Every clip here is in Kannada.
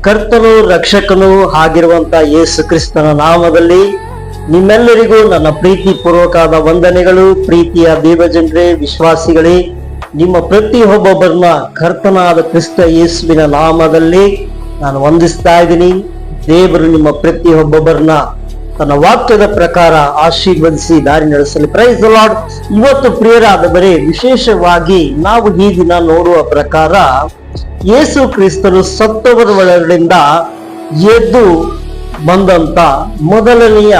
ಕರ್ತನು ರಕ್ಷಕನು ಆಗಿರುವಂತ ಯೇಸು ಕ್ರಿಸ್ತನ ನಾಮದಲ್ಲಿ ನಿಮ್ಮೆಲ್ಲರಿಗೂ ನನ್ನ ಪ್ರೀತಿ ಪೂರ್ವಕವಾದ ವಂದನೆಗಳು. ಪ್ರೀತಿಯ ದೇವಜನರೇ, ವಿಶ್ವಾಸಿಗಳೇ, ನಿಮ್ಮ ಪ್ರತಿಯೊಬ್ಬೊಬ್ಬರನ್ನ ಕರ್ತನಾದ ಕ್ರಿಸ್ತ ಯೇಸುವಿನ ನಾಮದಲ್ಲಿ ನಾನು ವಂದಿಸ್ತಾ ಇದ್ದೀನಿ. ದೇವರು ನಿಮ್ಮ ಪ್ರತಿಯೊಬ್ಬೊಬ್ಬರನ್ನ ತನ್ನ ವಾಕ್ಯದ ಪ್ರಕಾರ ಆಶೀರ್ವದಿಸಿ ದಾರಿ ನಡೆಸಲಿ. Praise the lord. ಇವತ್ತು ಪ್ರಿಯರಾದವರೇ, ವಿಶೇಷವಾಗಿ ನಾವು ಈ ದಿನ ನೋಡುವ ಪ್ರಕಾರ ಯೇಸು ಕ್ರಿಸ್ತನು ಸತ್ತವರ ಒಳಗಡೆಯಿಂದ ಎದ್ದು ಬಂದಂತ ಮೊದಲನೆಯ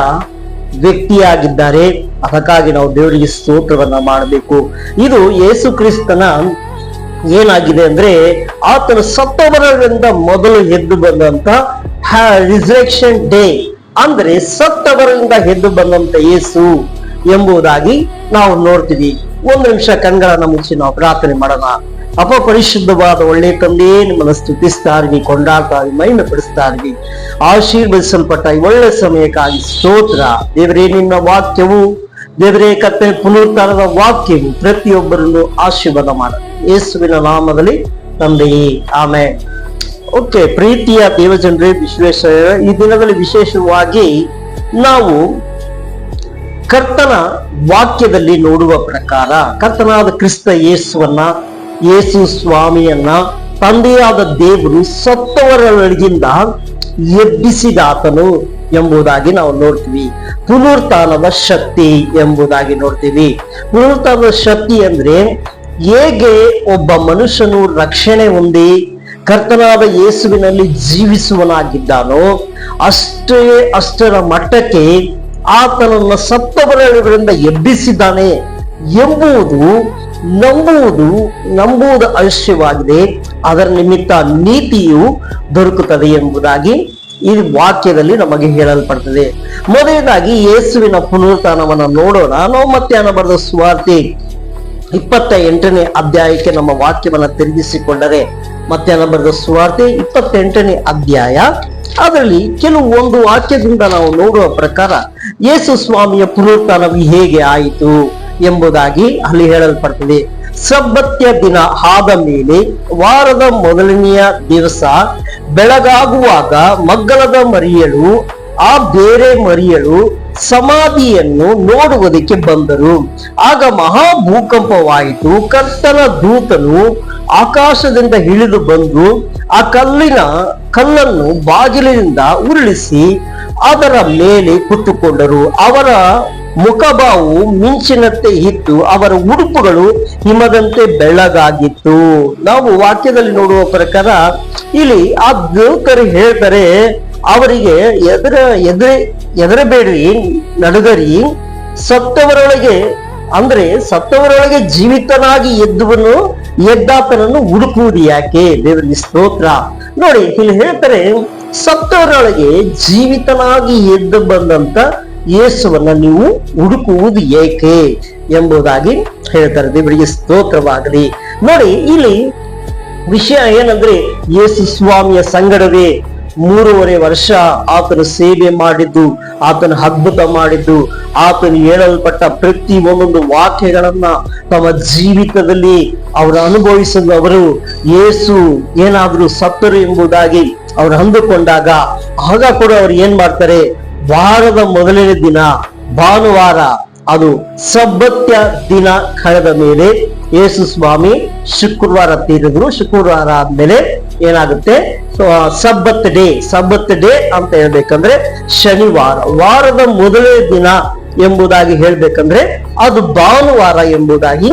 ವ್ಯಕ್ತಿಯಾಗಿದ್ದಾರೆ. ಅದಕ್ಕಾಗಿ ನಾವು ದೇವರಿಗೆ ಸ್ತೋತ್ರವನ್ನ ಮಾಡಬೇಕು. ಇದು ಯೇಸು ಕ್ರಿಸ್ತನ ಏನಾಗಿದೆ ಅಂದ್ರೆ, ಆತನ ಸತ್ತವರಿಂದ ಮೊದಲು ಎದ್ದು ಬಂದಂತ ರಿಸರೆಕ್ಷನ್ ಡೇ, ಅಂದ್ರೆ ಸತ್ತವರಿಂದ ಎದ್ದು ಬಂದಂತ ಯೇಸು ಎಂಬುದಾಗಿ ನಾವು ನೋಡ್ತೀವಿ. ಒಂದು ನಿಮಿಷ ಕಣ್ಗಳನ್ನ ಮುಚ್ಚಿ ನಾವು ಪ್ರಾರ್ಥನೆ ಮಾಡೋಣ. ಅಪ ಪರಿಶುದ್ಧವಾದ ಒಳ್ಳೆ ತಂದೆಯೇ, ನಿಮ್ಮನ್ನು ಸ್ತುತಿಸ್ತಾ ಇದ್ವಿ, ಕೊಂಡಾಡ್ತಾ ಇದ್ವಿ, ಮಹಿಮೆ ಪಡಿಸ್ತಾ ಇದ್ವಿ. ಆಶೀರ್ವದಿಸಲ್ಪಟ್ಟ ಈ ಒಳ್ಳೆ ಸಮಯಕ್ಕಾಗಿ ಸ್ತೋತ್ರ. ದೇವರೇ, ನಿನ್ನ ವಾಕ್ಯವು ದೇವರೇ ಕತ್ತೆ ಪುನರುತ್ಥಾನದ ವಾಕ್ಯವು ಪ್ರತಿಯೊಬ್ಬರನ್ನು ಆಶೀರ್ವಾದ ಮಾಡ ಯೇಸುವಿನ ನಾಮದಲ್ಲಿ ತಂದೆಯೇ, ಆಮೆನ್. ಓಕೆ, ಪ್ರೀತಿಯ ದೇವಜನರೇ, ಈ ದಿನದಲ್ಲಿ ವಿಶೇಷವಾಗಿ ನಾವು ಕರ್ತನ ವಾಕ್ಯದಲ್ಲಿ ನೋಡುವ ಪ್ರಕಾರ ಕರ್ತನಾದ ಕ್ರಿಸ್ತ ಯೇಸುವನ್ನ, ಯೇಸು ಸ್ವಾಮಿಯನ್ನ ತಂದೆಯಾದ ದೇವರು ಸತ್ತವರೊಳಗಿಂದ ಎಬ್ಬಿಸಿದಾತನು ಎಂಬುದಾಗಿ ನಾವು ನೋಡ್ತೀವಿ. ಪುನರುತ್ಥಾನದ ಶಕ್ತಿ ಎಂಬುದಾಗಿ ನೋಡ್ತೀವಿ. ಪುನರುತ್ಥಾನದ ಶಕ್ತಿ ಅಂದ್ರೆ ಹೇಗೆ ಒಬ್ಬ ಮನುಷ್ಯನು ರಕ್ಷಣೆ ಹೊಂದಿ ಕರ್ತನಾದ ಯೇಸುವಿನಲ್ಲಿ ಜೀವಿಸುವನಾಗಿದ್ದಾನೋ ಅಷ್ಟರ ಮಟ್ಟಕ್ಕೆ ಆತನನ್ನ ಸತ್ತವರಗಳಿಂದ ಎಬ್ಬಿಸಿದ್ದಾನೆ ಎಂಬುದು ನಂಬುವುದು ಅವಶ್ಯವಾಗಿದೆ. ಅದರ ನಿಮಿತ್ತ ನೀತಿಯು ದೊರಕುತ್ತದೆ ಎಂಬುದಾಗಿ ಈ ವಾಕ್ಯದಲ್ಲಿ ನಮಗೆ ಹೇಳಲ್ಪಡ್ತದೆ. ಮೊದಲನೇದಾಗಿ ಯೇಸುವಿನ ಪುನರುತ್ಥಾನವನ್ನ ನೋಡೋಣ. ನಾವು ಮತ್ತಾಯನ ಬರೆದ ಸುವಾರ್ತೆ 28ನೇ ಅಧ್ಯಾಯಕ್ಕೆ ನಮ್ಮ ವಾಕ್ಯವನ್ನ ತಿರುಗಿಸಿಕೊಂಡರೆ, ಮತ್ತಾಯನ ಬರೆದ ಸುವಾರ್ತೆ 28ನೇ ಅಧ್ಯಾಯ, ಅದರಲ್ಲಿ ಒಂದು ವಾಕ್ಯದಿಂದ ನಾವು ನೋಡುವ ಪ್ರಕಾರ ಯೇಸು ಸ್ವಾಮಿಯ ಪುನರುತ್ಥಾನವು ಹೇಗೆ ಆಯಿತು ಎಂಬುದಾಗಿ ಅಲ್ಲಿ ಹೇಳಲ್ಪಡ್ತದೆ. ಸಬ್ಬತ್ಯ ದಿನ ಆದ ಮೇಲೆ ವಾರದ ಮೊದಲನೆಯ ದಿವಸ ಬೆಳಗಾಗುವಾಗ ಮಗ್ಗಲದ ಮರಿಯಳು ಆ ಬೇರೆ ಮರಿಯಳು ಸಮಾಧಿಯನ್ನು ನೋಡುವುದಕ್ಕೆ ಬಂದರು. ಆಗ ಮಹಾಭೂಕಂಪವಾಯಿತು. ಕರ್ತನ ದೂತನು ಆಕಾಶದಿಂದ ಇಳಿದು ಬಂದು ಆ ಕಲ್ಲನ್ನು ಬಾಗಿಲಿನಿಂದ ಉರುಳಿಸಿ ಅದರ ಮೇಲೆ ಕುತ್ತುಕೊಂಡರು. ಅವರ ಮುಖಭಾವು ಮಿಂಚಿನಂತೆ ಇತ್ತು, ಅವರ ಉಡುಪುಗಳು ಹಿಮದಂತೆ ಬೆಳ್ಳಗಾಗಿತ್ತು. ನಾವು ವಾಕ್ಯದಲ್ಲಿ ನೋಡುವ ಪ್ರಕಾರ ಇಲ್ಲಿ ಆ ದೂತರು ಹೇಳ್ತಾರೆ, ಅವರಿಗೆ ಎದರಬೇಡ್ರಿ, ನಡುಗರಿ, ಸತ್ತವರೊಳಗೆ ಜೀವಿತನಾಗಿ ಎದ್ದಾತನನ್ನು ಹುಡುಕುವುದು ಯಾಕೆ? ದೇವರಿಗೆ ಸ್ತೋತ್ರ. ನೋಡಿ, ಇಲ್ಲಿ ಹೇಳ್ತಾರೆ, ಸತ್ತವರೊಳಗೆ ಜೀವಿತನಾಗಿ ಎದ್ದು ಬಂದಂತ ಯೇಸುವನ್ನ ನೀವು ಹುಡುಕುವುದು ಏಕೆ ಎಂಬುದಾಗಿ ಹೇಳ್ತಾರೆ. ದೇವರಿಗೆ ಸ್ತೋತ್ರವಾಗಲಿ. ನೋಡಿ, ಇಲ್ಲಿ ವಿಷಯ ಏನಂದ್ರೆ, ಯೇಸು ಸ್ವಾಮಿಯ ಸಂಗಡವೇ 3.5 ವರ್ಷ ಆತನು ಸೇವೆ ಮಾಡಿದ್ದು, ಆತನು ಅದ್ಭುತ ಮಾಡಿದ್ದು, ಆತನು ಹೇಳಲ್ಪಟ್ಟ ಪ್ರತಿ ಒಂದೊಂದು ವಾಕ್ಯಗಳನ್ನ ತಮ್ಮ ಜೀವಿತದಲ್ಲಿ ಅವರು ಅನುಭವಿಸಿದ ಅವರು ಯೇಸು ಏನಾದ್ರೂ ಸತ್ತರು ಎಂಬುದಾಗಿ ಅವರು ಅಂದುಕೊಂಡಾಗ, ಆಗ ಕೂಡ ಅವ್ರು ಏನ್ ಮಾಡ್ತಾರೆ, ವಾರದ ಮೊದಲನೇ ದಿನ ಭಾನುವಾರ, ಅದು ಸಬ್ಬತ್ಯ ದಿನ ಕಳೆದ ಮೇಲೆ ಯೇಸು ಸ್ವಾಮಿ ಶುಕ್ರವಾರ ತೀರಿದ್ರು. ಶುಕ್ರವಾರ ಆದ್ಮೇಲೆ ಏನಾಗುತ್ತೆ, ಸಬ್ಬತ್ ಡೇ ಅಂತ ಹೇಳ್ಬೇಕಂದ್ರೆ ಶನಿವಾರ, ವಾರದ ಮೊದಲನೇ ದಿನ ಎಂಬುದಾಗಿ ಹೇಳ್ಬೇಕಂದ್ರೆ ಅದು ಭಾನುವಾರ ಎಂಬುದಾಗಿ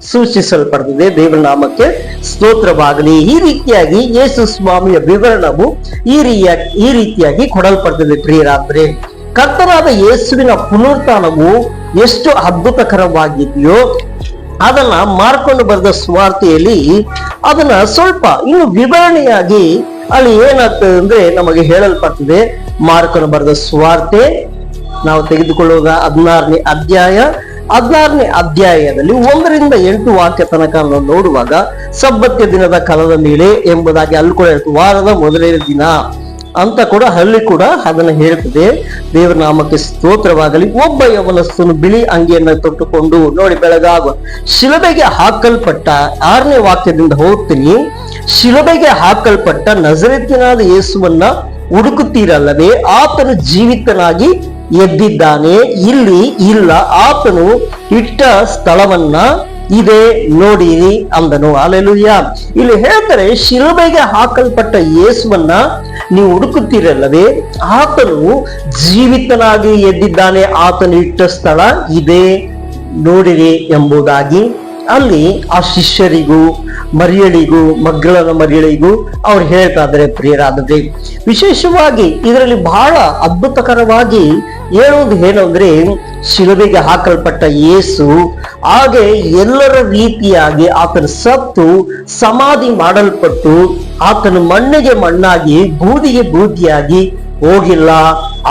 ಸೂಚಿಸಲ್ಪಡ್ತದೆ. ದೇವರ ನಾಮಕ್ಕೆ ಸ್ತೋತ್ರವಾಗಲಿ. ಈ ರೀತಿಯಾಗಿ ಯೇಸು ಸ್ವಾಮಿಯ ವಿವರಣವು ಈ ರೀತಿಯಾಗಿ ಕೊಡಲ್ಪಡ್ತದೆ. ಪ್ರಿಯರಾದ್ರೆ, ಕರ್ತನಾದ ಯೇಸುವಿನ ಪುನರುತ್ಥಾನವು ಎಷ್ಟು ಅದ್ಭುತಕರವಾಗಿದೆಯೋ ಅದನ್ನ ಮಾರ್ಕೊಂಡು ಬರೆದ ಸುವಾರ್ತೆಯಲ್ಲಿ ಅದನ್ನ ಸ್ವಲ್ಪ ಇನ್ನು ವಿವರಣೆಯಾಗಿ ಅಲ್ಲಿ ಏನಾಗ್ತದೆ ಅಂದ್ರೆ ನಮಗೆ ಹೇಳಲ್ಪಡ್ತದೆ. ಮಾರ್ಕನು ಬರೆದ ಸುವಾರ್ತೆ ನಾವು ತೆಗೆದುಕೊಳ್ಳುವಾಗ 16ನೇ ಅಧ್ಯಾಯದಲ್ಲಿ 1ರಿಂದ 8 ವಾಕ್ಯ ತನಕ ನಾವು ನೋಡುವಾಗ ಸಬ್ಬತ್ಯ ದಿನದ ಕಾಲದ ಮೇಲೆ ಎಂಬುದಾಗಿ ಅಲ್ಲಿ ಕೂಡ ವಾರದ ಮೊದಲನೇ ದಿನ ಅಂತ ಕೂಡ ಅಲ್ಲಿ ಕೂಡ ಅದನ್ನ ಹೇಳ್ತದೆ. ದೇವರ ನಾಮಕ್ಕೆ ಸ್ತೋತ್ರವಾಗಲಿ. ಒಬ್ಬ ಯವನಸ್ಥನು ಬಿಳಿ ಅಂಗಿಯನ್ನು ತೊಟ್ಟುಕೊಂಡು ನೋಡಿ ಬೆಳಗಾಗುವ ಶಿಲುಬೆಗೆ ಹಾಕಲ್ಪಟ್ಟ 6ನೇ ವಾಕ್ಯದಿಂದ ಹೋಗ್ತೀನಿ. ಶಿಲುಬೆಗೆ ಹಾಕಲ್ಪಟ್ಟ ನಜರೇತಿನಾದ ಯೇಸುವನ್ನ ಹುಡುಕುತ್ತೀರಲ್ಲವೇ? ಆತನು ಜೀವಿತನಾಗಿ ಎದ್ದಿದ್ದಾನೆ, ಇಲ್ಲಿ ಇಲ್ಲ, ಆತನು ಇಟ್ಟ ಸ್ಥಳವನ್ನ ಇದೆ ನೋಡಿರಿ ಅಂದನು. ಹಲ್ಲೆಲೂಯಾ. ಇಲ್ಲಿ ಹೇಳ್ತಾರೆ, ಶಿಲುಬೆಗೆ ಹಾಕಲ್ಪಟ್ಟ ಯೇಸುವನ್ನ ನೀವು ಹುಡುಕುತ್ತೀರಲ್ಲವೇ? ಆತನು ಜೀವಿತನಾಗಿ ಎದ್ದಿದ್ದಾನೆ, ಆತನು ಇಟ್ಟ ಸ್ಥಳ ಇದೆ ನೋಡಿರಿ ಎಂಬುದಾಗಿ ಅಲ್ಲಿ ಆ ಶಿಷ್ಯರಿಗೂ ಮರಿಯಳಿಗೂ ಮಗ್ಗಳನ ಮರಿಯಳಿಗೂ ಅವ್ರು ಹೇಳ್ತಾ ಇದ್ದಾರೆ. ಪ್ರಿಯರಾದರೆ, ವಿಶೇಷವಾಗಿ ಇದರಲ್ಲಿ ಬಹಳ ಅದ್ಭುತಕರವಾಗಿ ಹೇಳುವುದು ಏನು ಅಂದ್ರೆ, ಶಿಲುಬೆಗೆ ಹಾಕಲ್ಪಟ್ಟ ಯೇಸು ಹಾಗೆ ಎಲ್ಲರ ರೀತಿಯಾಗಿ ಆತನ ಸತ್ತು ಸಮಾಧಿ ಮಾಡಲ್ಪಟ್ಟು ಆತನು ಮಣ್ಣಿಗೆ ಮಣ್ಣಾಗಿ ಬೂದಿಗೆ ಬೂದಿಯಾಗಿ ಹೋಗಿಲ್ಲ,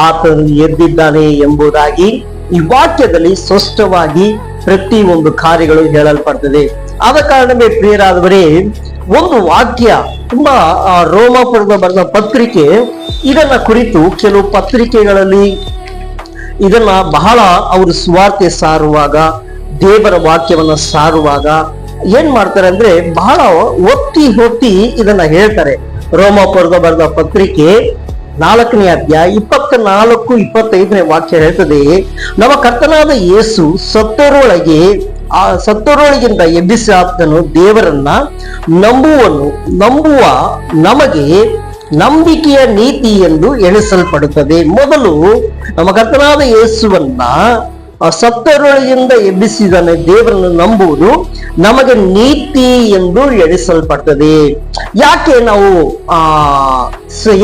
ಆತನು ಎದ್ದಿದ್ದಾನೆ ಎಂಬುದಾಗಿ ಈ ವಾಕ್ಯದಲ್ಲಿ ಸ್ಪಷ್ಟವಾಗಿ ಪ್ರತಿ ಒಂದು ಕಾರ್ಯಗಳು ಹೇಳಲ್ಪಡ್ತದೆ. ಆದ ಕಾರಣವೇ ಪ್ರಿಯರಾದವರೇ, ಒಂದು ವಾಕ್ಯ ತುಂಬಾ ರೋಮಾಪುರದ ಬರೆದ ಪತ್ರಿಕೆ ಇದನ್ನ ಕುರಿತು ಕೆಲವು ಪತ್ರಿಕೆಗಳಲ್ಲಿ ಇದನ್ನ ಬಹಳ ಅವರು ಸುವಾರ್ತೆ ಸಾರುವಾಗ, ದೇವರ ವಾಕ್ಯವನ್ನ ಸಾರುವಾಗ ಏನ್ ಮಾಡ್ತಾರೆ ಅಂದ್ರೆ ಬಹಳ ಒತ್ತಿ ಇದನ್ನ ಹೇಳ್ತಾರೆ. ರೋಮಾಪುರದ ಬರೆದ ಪತ್ರಿಕೆ 4ನೇ ಅಧ್ಯಾಯ 24-25 ವಾಕ್ಯ ಹೇಳ್ತದೆ, ನಮ್ಮ ಕರ್ತನಾದ ಯೇಸು ಸತ್ತವರೊಳಗಿಂದ ಎಬ್ಬಿಸಿ ಆತನು ದೇವರನ್ನ ನಂಬುವ ನಮಗೆ ನಂಬಿಕೆಯ ನೀತಿ ಎಂದು ಎಣಿಸಲ್ಪಡುತ್ತದೆ. ಮೊದಲು ನಮ್ಮ ಕರ್ತನಾದ ಯೇಸುವನ್ನ ಸತ್ತವರೊಳಗಿಂದ ಎಬ್ಬಿಸಿದನೆ ದೇವರನ್ನು ನಂಬುವುದು ನಮಗೆ ನೀತಿ ಎಂದು ಎಣಿಸಲ್ಪಡ್ತದೆ. ಯಾಕೆ ನಾವು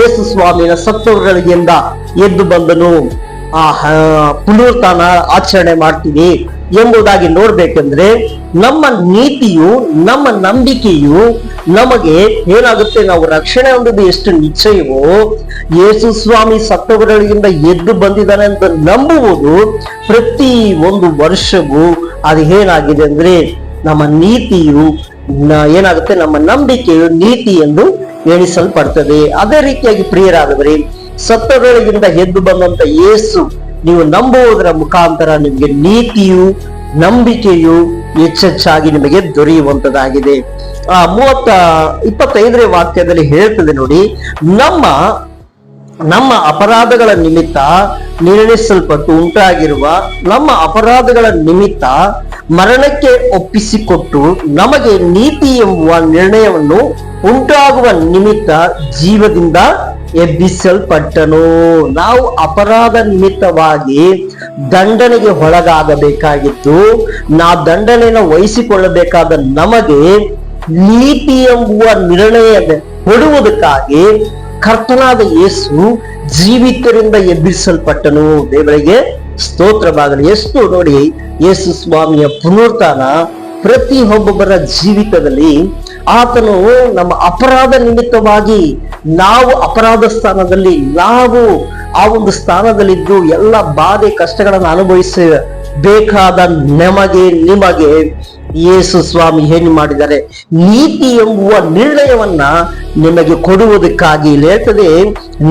ಯೇಸು ಸ್ವಾಮಿನ ಸತ್ತವರೊಳಗಿಂದ ಎದ್ದು ಬಂದನು ಪುನರುತ್ಥಾನ ಆಚರಣೆ ಮಾಡ್ತೀವಿ ಎಂಬುದಾಗಿ ನೋಡ್ಬೇಕಂದ್ರೆ, ನಮ್ಮ ನೀತಿಯು ನಮ್ಮ ನಂಬಿಕೆಯು ನಮಗೆ ಏನಾಗುತ್ತೆ, ನಾವು ರಕ್ಷಣೆ ಹೊಂದೋದು ಎಷ್ಟು ನಿಶ್ಚಯವೋ, ಯೇಸು ಸ್ವಾಮಿ ಸತ್ತವರೊಳಗಿಂದ ಎದ್ದು ಬಂದಿದ್ದಾನೆ ಅಂತ ನಂಬುವುದು ಪ್ರತಿ ಒಂದು ವರ್ಷವೂ ಅದು ಏನಾಗಿದೆ ಅಂದ್ರೆ ನಮ್ಮ ನೀತಿಯು ಏನಾಗುತ್ತೆ, ನಮ್ಮ ನಂಬಿಕೆಯು ನೀತಿ ಎಂದು ಎಣಿಸಲ್ಪಡ್ತದೆ. ಅದೇ ರೀತಿಯಾಗಿ ಪ್ರಿಯರಾದವರೇ, ಸತ್ತವರೊಳಗಿಂದ ಎದ್ದು ಬಂದಂತ ಯೇಸು ನೀವು ನಂಬುವುದರ ಮುಖಾಂತರ ನಿಮಗೆ ನೀತಿಯು ನಂಬಿಕೆಯು ಹೆಚ್ಚೆಚ್ಚಾಗಿ ನಿಮಗೆ ದೊರೆಯುವಂತದಾಗಿದೆ. 25ನೇ ವಾಕ್ಯದಲ್ಲಿ ಹೇಳ್ತದೆ ನೋಡಿ, ನಮ್ಮ ಅಪರಾಧಗಳ ನಿಮಿತ್ತ ನಿರ್ಣಯಿಸಲ್ಪಟ್ಟು ಉಂಟಾಗಿರುವ ನಮ್ಮ ಅಪರಾಧಗಳ ನಿಮಿತ್ತ ಮರಣಕ್ಕೆ ಒಪ್ಪಿಸಿಕೊಟ್ಟು ನಮಗೆ ನೀತಿ ಎಂಬುವ ನಿರ್ಣಯವನ್ನು ಉಂಟಾಗುವ ನಿಮಿತ್ತ ಜೀವದಿಂದ ಎಬ್ಬಿಸಲ್ಪಟ್ಟನು. ನಾವು ಅಪರಾಧ ನಿಮಿತ್ತವಾಗಿ ದಂಡನೆಗೆ ಒಳಗಾಗಬೇಕಾಗಿದ್ದು, ದಂಡನೆಯನ್ನು ವಹಿಸಿಕೊಳ್ಳಬೇಕಾದ ನಮಗೆ ನೀತಿ ಎಂಬುವ ನಿರ್ಣಯ ಕೊಡುವುದಕ್ಕಾಗಿ ಕರ್ತನಾದ ಯೇಸು ಜೀವಿತರಿಂದ ಎಬ್ಬಿಸಲ್ಪಟ್ಟನು. ದೇವರಿಗೆ ಸ್ತೋತ್ರವಾಗಲಿ. ಎಷ್ಟು ನೋಡಿ, ಯೇಸು ಸ್ವಾಮಿಯ ಪುನರುತ್ಥಾನ ಪ್ರತಿಯೊಬ್ಬೊಬ್ಬರ ಜೀವಿತದಲ್ಲಿ ಆತನು ನಮ್ಮ ಅಪರಾಧ ನಿಮಿತ್ತವಾಗಿ ನಾವು ಅಪರಾಧ ಸ್ಥಾನದಲ್ಲಿ ನಾವು ಆ ಒಂದು ಸ್ಥಾನದಲ್ಲಿದ್ದು ಎಲ್ಲ ಬಾಧೆ ಕಷ್ಟಗಳನ್ನು ಅನುಭವಿಸಬೇಕಾದ ನಿಮಗೆ ಯೇಸು ಸ್ವಾಮಿ ಏನು ಮಾಡಿದ್ದಾರೆ, ನೀತಿ ಎಂಬುವ ನಿರ್ಣಯವನ್ನ ನಿಮಗೆ ಕೊಡುವುದಕ್ಕಾಗಿ ಇಲ್ಲಿ ಹೇಳ್ತದೆ,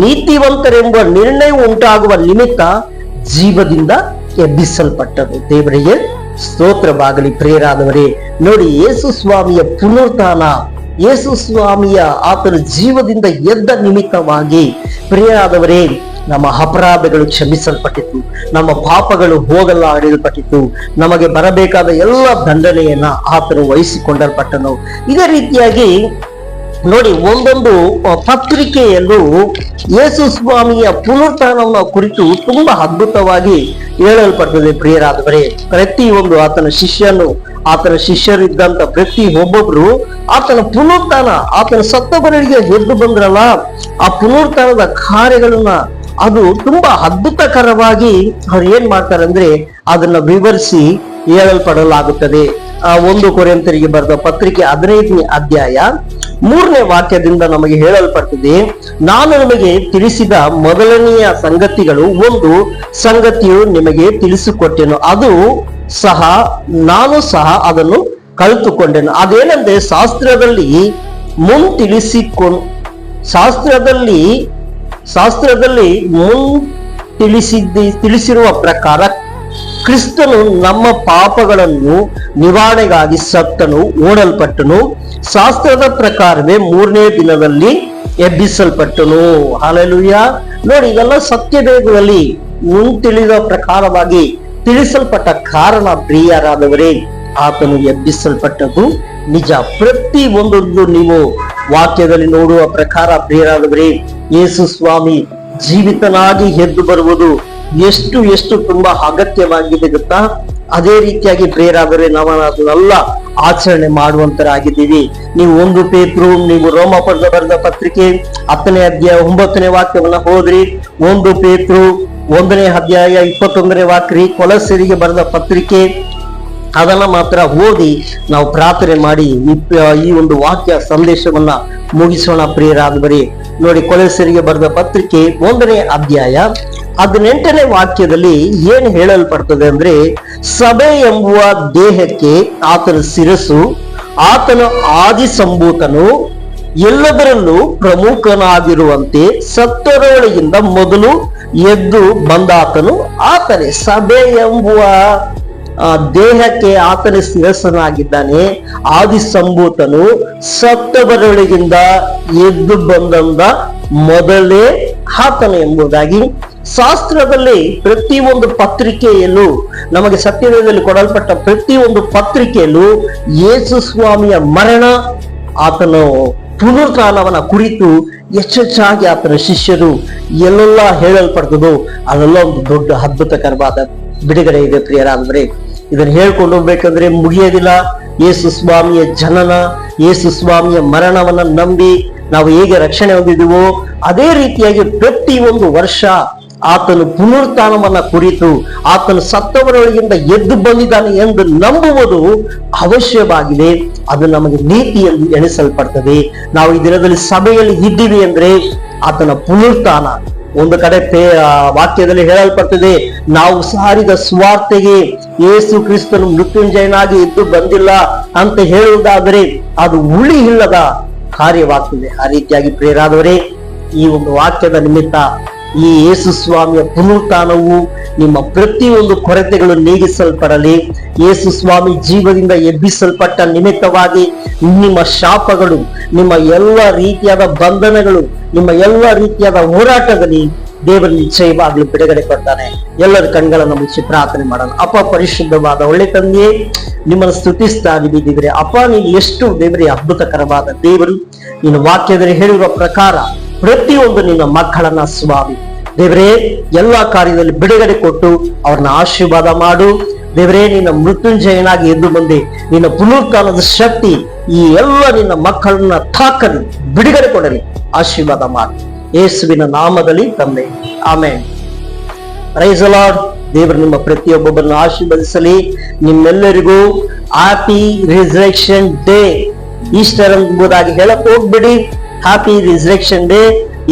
ನೀತಿವಂತರೆಂಬ ನಿರ್ಣಯ ಉಂಟಾಗುವ ನಿಮಿತ್ತ ಜೀವದಿಂದ ಎಬ್ಬಿಸಲ್ಪಟ್ಟರು. ದೇವರಿಗೆ ಸ್ತೋತ್ರವಾಗಲಿ. ಪ್ರಿಯರಾದವರೇ, ನೋಡಿ, ಯೇಸು ಸ್ವಾಮಿಯ ಪುನರುತ್ಥಾನ, ಯೇಸು ಸ್ವಾಮಿಯ ಆತನ ಜೀವದಿಂದ ಎದ್ದ ನಿಮಿತ್ತವಾಗಿ ಪ್ರಿಯರಾದವರೇ ನಮ್ಮ ಅಪರಾಧಗಳು ಕ್ಷಮಿಸಲ್ಪಟ್ಟಿತು, ನಮ್ಮ ಪಾಪಗಳು ಹೋಗಲಾಡಲ್ಪಟ್ಟಿತು, ನಮಗೆ ಬರಬೇಕಾದ ಎಲ್ಲ ದಂಡನೆಯನ್ನ ಆತನು ವಹಿಸಿಕೊಂಡಲ್ಪಟ್ಟನು. ಇದೇ ರೀತಿಯಾಗಿ ನೋಡಿ, ಒಂದೊಂದು ಪತ್ರಿಕೆಯಲ್ಲೂ ಯೇಸು ಸ್ವಾಮಿಯ ಪುನರುತ್ಥಾನವನ್ನು ಕುರಿತು ತುಂಬಾ ಅದ್ಭುತವಾಗಿ ಹೇಳಲ್ಪಟ್ಟದೆ. ಪ್ರಿಯರಾದವರೇ, ಪ್ರತಿಯೊಂದು ಆತನ ಶಿಷ್ಯರಿದ್ದಂತ ಪ್ರತಿ ಒಬ್ಬೊಬ್ರು ಆತನ ಪುನರುತ್ಥಾನ, ಆತನ ಸತ್ತವರಿಗೆ ಎದ್ದು ಬಂದ್ರಲ್ಲ, ಆ ಪುನರುತ್ಥಾನದ ಕಾರ್ಯಗಳನ್ನ ಅದು ತುಂಬಾ ಅದ್ಭುತಕರವಾಗಿ ಅವ್ರು ಏನ್ ಮಾಡ್ತಾರೆ ಅಂದ್ರೆ ಅದನ್ನ ವಿವರಿಸಿ ಹೇಳಲ್ಪಡಲಾಗುತ್ತದೆ. 1 ಕೊರಿಂಥರಿಗೆ ಬರೆದ ಪತ್ರಿಕೆ 15ನೇ ಅಧ್ಯಾಯ 3ನೇ ವಾಕ್ಯದಿಂದ ನಮಗೆ ಹೇಳಲ್ಪಟ್ಟಿದೆ, ನಾನು ನಿಮಗೆ ತಿಳಿಸಿದ ಮೊದಲನೆಯ ಸಂಗತಿಗಳು ಒಂದು ಸಂಗತಿಯು ನಿಮಗೆ ತಿಳಿಸಿಕೊಟ್ಟೆನು, ಅದು ನಾನು ಸಹ ಅದನ್ನು ಕಲಿತುಕೊಂಡೆನು. ಅದೇನೆಂದ್ರೆ, ಶಾಸ್ತ್ರದಲ್ಲಿ ತಿಳಿಸಿರುವ ಪ್ರಕಾರ ಕ್ರಿಸ್ತನು ನಮ್ಮ ಪಾಪಗಳನ್ನು ನಿವಾರಣೆಗಾಗಿ ಸತ್ತನು, ಓಡಲ್ಪಟ್ಟನು, ಶಾಸ್ತ್ರದ ಪ್ರಕಾರವೇ 3ನೇ ದಿನದಲ್ಲಿ ಎಬ್ಬಿಸಲ್ಪಟ್ಟನು. ಹಲ್ಲೆಲೂಯ. ನೋಡಿ, ಇದೆಲ್ಲ ಸತ್ಯವೇದದಲ್ಲಿ ಮುಂತಿಳಿದ ಪ್ರಕಾರವಾಗಿ ತಿಳಿಸಲ್ಪಟ್ಟ ಕಾರಣ ಪ್ರಿಯರಾದವರೇ, ಆತನು ಎಬ್ಬಿಸಲ್ಪಟ್ಟದ್ದು ನಿಜ. ಪ್ರತಿ ಒಂದೊಂದು ನೀವು ವಾಕ್ಯದಲ್ಲಿ ನೋಡುವ ಪ್ರಕಾರ ಪ್ರಿಯರಾದವರೇ, ಯೇಸು ಸ್ವಾಮಿ ಜೀವಿತನಾಗಿ ಎದ್ದು ಬರುವುದು ಎಷ್ಟು ಎಷ್ಟು ತುಂಬಾ ಅಗತ್ಯವಾಗಿದೆ ಗೊತ್ತಾ? ಅದೇ ರೀತಿಯಾಗಿ ಪ್ರಿಯರಾದರೆ ನಾವು ಅದನ್ನೆಲ್ಲ ಆಚರಣೆ ಮಾಡುವಂತರಾಗಿದ್ದೀವಿ. ನೀವು 1 ಪೇತ್ರ, ನೀವು ರೋಮಾಪುರದ ಬರೆದ ಪತ್ರಿಕೆ 10ನೇ ಅಧ್ಯಾಯ 9ನೇ ವಾಕ್ಯವನ್ನ ಹೋದ್ರಿ, 1 ಪೇತ್ರ 1ನೇ ಅಧ್ಯಾಯ 21ನೇ ವಾಕ್ಯ, ಕೊಲೊಸ್ಸೆರಿಗೆ ಬರೆದ ಪತ್ರಿಕೆ ಅದನ್ನ ಮಾತ್ರ ಓದಿ ನಾವು ಪ್ರಾರ್ಥನೆ ಮಾಡಿ ಈ ಒಂದು ವಾಕ್ಯ ಸಂದೇಶವನ್ನ ಮುಗಿಸೋಣ ಪ್ರಿಯರಾದವರೇ. ನೋಡಿ, ಕೊಲೊಸ್ಸೆರಿಗೆ ಬರೆದ ಪತ್ರಿಕೆ 1ನೇ ಅಧ್ಯಾಯ 18ನೇ ವಾಕ್ಯದಲ್ಲಿ ಏನ್ ಹೇಳಲ್ಪಡ್ತದೆ ಅಂದ್ರೆ, ಸಭೆ ಎಂಬುವ ದೇಹಕ್ಕೆ ಆತನ ಶಿರಸ್ಸು, ಆತನ ಆದಿ ಸಂಭೂತನು, ಎಲ್ಲದರಲ್ಲೂ ಪ್ರಮುಖನಾಗಿರುವಂತೆ ಸತ್ತವರೊಳಗಿಂದ ಮೊದಲು ಎದ್ದು ಬಂದಾತನು ಆತನೇ. ಸಭೆ ಎಂಬುವ ದೇಹಕ್ಕೆ ಆತನ ಶಿರಸ್ಸನಾಗಿದ್ದಾನೆ, ಆದಿ ಸಂಭೂತನು, ಸತ್ತವರೊಳಗಿಂದ ಎದ್ದು ಬಂದ ಮೊದಲೇ ಆತನು ಎಂಬುದಾಗಿ ಶಾಸ್ತ್ರದಲ್ಲಿ ಪ್ರತಿಯೊಂದು ಪತ್ರಿಕೆಯಲ್ಲೂ, ನಮಗೆ ಸತ್ಯವೇದದಲ್ಲಿ ಕೊಡಲ್ಪಟ್ಟ ಪ್ರತಿಯೊಂದು ಪತ್ರಿಕೆಯಲ್ಲೂ ಯೇಸು ಸ್ವಾಮಿಯ ಮರಣ, ಆತನ ಪುನರುತ್ಥಾನವನ್ನ ಕುರಿತು ಹೆಚ್ಚೆಚ್ಚಾಗಿ ಆತನ ಶಿಷ್ಯರು ಎಲ್ಲೆಲ್ಲ ಹೇಳಲ್ಪಡ್ತದೋ ಅಲ್ಲೆಲ್ಲ ಒಂದು ದೊಡ್ಡ ಅದ್ಭುತಕರವಾದ ಬಿಡುಗಡೆ ಇದೆ ಪ್ರಿಯರಾದ್ರೆ. ಇದನ್ನ ಹೇಳ್ಕೊಂಡು ಹೋಗ್ಬೇಕಂದ್ರೆ ಮುಗಿಯೋದಿಲ್ಲ. ಯೇಸು ಸ್ವಾಮಿಯ ಜನನ, ಯೇಸು ಸ್ವಾಮಿಯ ಮರಣವನ್ನ ನಂಬಿ ನಾವು ಹೇಗೆ ರಕ್ಷಣೆ ಹೊಂದಿದೀವೋ ಅದೇ ರೀತಿಯಾಗಿ ಪ್ರತಿ ಒಂದು ವರ್ಷ ಆತನು ಪುನರುತ್ಥಾನವನ್ನ ಕುರಿತು, ಆತನು ಸತ್ತವರೊಳಗಿಂದ ಎದ್ದು ಬಂದಿದ್ದಾನೆ ಎಂದು ನಂಬುವುದು ಅವಶ್ಯವಾಗಿದೆ. ಅದು ನಮಗೆ ನೀತಿಯಲ್ಲಿ ಎಣಿಸಲ್ಪಡ್ತದೆ. ನಾವು ಈ ದಿನದಲ್ಲಿ ಸಭೆಯಲ್ಲಿ ಇದ್ದೀವಿ ಅಂದ್ರೆ ಆತನ ಪುನರುತ್ಥಾನ. ಒಂದು ಕಡೆ ವಾಕ್ಯದಲ್ಲಿ ಹೇಳಲ್ಪಡ್ತದೆ, ನಾವು ಸಾರಿದ ಸ್ವಾರ್ಥೆಗೆ ಯೇಸು ಕ್ರಿಸ್ತನು ಮೃತ್ಯುಂಜಯನಾಗಿ ಎದ್ದು ಬಂದಿಲ್ಲ ಅಂತ ಹೇಳುವುದಾದರೆ ಅದು ಉಳಿ ಇಲ್ಲದ ಕಾರ್ಯವಾಗ್ತದೆ. ಆ ರೀತಿಯಾಗಿ ಪ್ರಿಯರಾದವರೇ, ಈ ಒಂದು ವಾಕ್ಯದ ನಿಮಿತ್ತ ಈ ಯೇಸು ಸ್ವಾಮಿಯ ಪುನರುತ್ಥಾನವು ನಿಮ್ಮ ಪ್ರತಿಯೊಂದು ಕೊರತೆಗಳು ನೀಗಿಸಲ್ಪಡಲಿ. ಯೇಸು ಸ್ವಾಮಿ ಜೀವದಿಂದ ಎಬ್ಬಿಸಲ್ಪಟ್ಟ ನಿಮಿತ್ತವಾಗಿ ನಿಮ್ಮ ಶಾಪಗಳು, ನಿಮ್ಮ ಎಲ್ಲ ರೀತಿಯಾದ ಬಂಧನಗಳು, ನಿಮ್ಮ ಎಲ್ಲ ರೀತಿಯಾದ ಹೋರಾಟದಲ್ಲಿ ದೇವರು ನಿಶ್ಚಯವಾಗ್ಲೂ ಬಿಡುಗಡೆ ಕೊಡ್ತಾನೆ. ಎಲ್ಲರ ಕಣ್ಗಳನ್ನು ಮುಚ್ಚಿ ಪ್ರಾರ್ಥನೆ ಮಾಡೋಣ. ಅಪ್ಪ, ಪರಿಶುದ್ಧವಾದ ಒಳ್ಳೆ ತಂದೆಯೇ, ನಿಮ್ಮನ್ನು ಸ್ತುತಿಸ್ತಾ ಬಿದ್ದಿದ್ರೆ ಅಪ್ಪ, ನೀವು ಎಷ್ಟು ದೇವರೇ ಅದ್ಭುತಕರವಾದ ದೇವರು. ನಿನ್ನ ವಾಕ್ಯದಲ್ಲಿ ಹೇಳಿರುವ ಪ್ರಕಾರ ಪ್ರತಿಯೊಂದು ನಿನ್ನ ಮಕ್ಕಳನ್ನ ಸ್ವಾಮಿ ದೇವರೇ ಎಲ್ಲಾ ಕಾರ್ಯದಲ್ಲಿ ಬಿಡುಗಡೆ ಕೊಟ್ಟು ಅವ್ರನ್ನ ಆಶೀರ್ವಾದ ಮಾಡು ದೇವರೇ. ನಿನ್ನ ಮೃತ್ಯುಂಜಯನಾಗಿ ಎದ್ದು ಬಂದೆ, ನಿನ್ನ ಪುನರುತ್ಥಾನದ ಶಕ್ತಿ ಈ ಎಲ್ಲ ನಿನ್ನ ಮಕ್ಕಳನ್ನ ತಾಕಲಿ, ಬಿಡುಗಡೆ ಕೊಡಲಿ, ಆಶೀರ್ವಾದ ಮಾಡು ಯೇಸುವಿನ ನಾಮದಲ್ಲಿ ತಂದೆ, ಆಮೆನ್. Price the lord. ದೇವರು ನಿಮ್ಮ ಪ್ರತಿಯೊಬ್ಬೊಬ್ಬರನ್ನು ಆಶೀರ್ವದಿಸಲಿ. ನಿಮ್ಮೆಲ್ಲರಿಗೂ ಹ್ಯಾಪಿ ರಿಸರೆಕ್ಷನ್ ಡೇ. ಈಸ್ಟರ್ ಎಂಬುದಾಗಿ ಹೇಳಕ್ ಹೋಗ್ಬಿಡಿ. Happy resurrection day.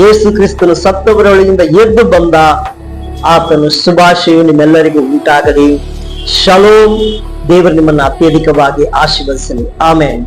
ಯೇಸು ಕ್ರಿಸ್ತನು ಸತ್ತವರೊಳಗಿಂದ ಎದ್ದು ಬಂದ ಆತನು ಶುಭಾಶಯವು ನಿಮ್ಮೆಲ್ಲರಿಗೂ ಉಂಟಾಗಲಿ. ಶಲೋಮ್. ದೇವರು ನಿಮ್ಮನ್ನು ಅತ್ಯಧಿಕವಾಗಿ ಆಶೀರ್ವದಿಸಲಿ. ಆಮೆನ್.